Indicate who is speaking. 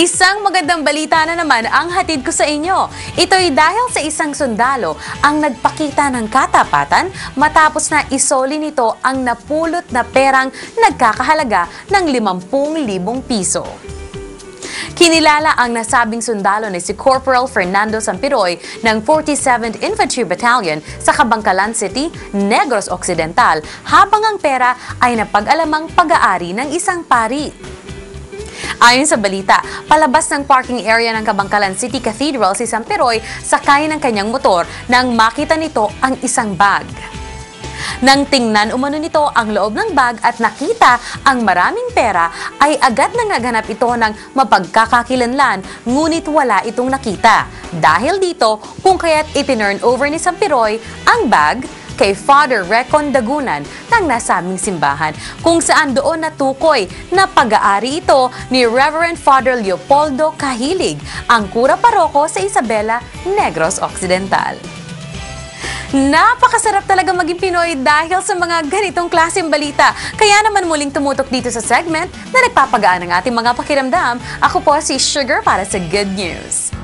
Speaker 1: Isang magandang balita na naman ang hatid ko sa inyo. Ito'y dahil sa isang sundalo ang nagpakita ng katapatan matapos na isoli nito ang napulot na perang nagkakahalaga ng 50,000 piso. Kinilala ang nasabing sundalo ni si Corporal Fernando Sampiroy ng 47th Infantry Battalion sa Cabangcalan City, Negros Occidental, habang ang pera ay napag-alamang pag-aari ng isang pari. Ayon sa balita, palabas ng parking area ng Cabangcalan City Cathedral si Sampiroy sakay ng kanyang motor nang makita nito ang isang bag. Nang tingnan umano nito ang loob ng bag at nakita ang maraming pera, ay agad nang naghanap ito ng mapagkakakilanlan, ngunit wala itong nakita. Dahil dito, kung kaya't itinurn over ni Sampiroy ang bag kay Father Recon Dagunan ng nasabing simbahan, kung saan doon natukoy na pag-aari ito ni Reverend Father Leopoldo Cahilig, ang kura paroko sa Isabela, Negros Occidental. Napakasarap talaga maging Pinoy dahil sa mga ganitong klaseng balita. Kaya naman muling tumutok dito sa segment na nagpapagaan ng ating mga pakiramdam. Ako po si Sugar para sa Good News.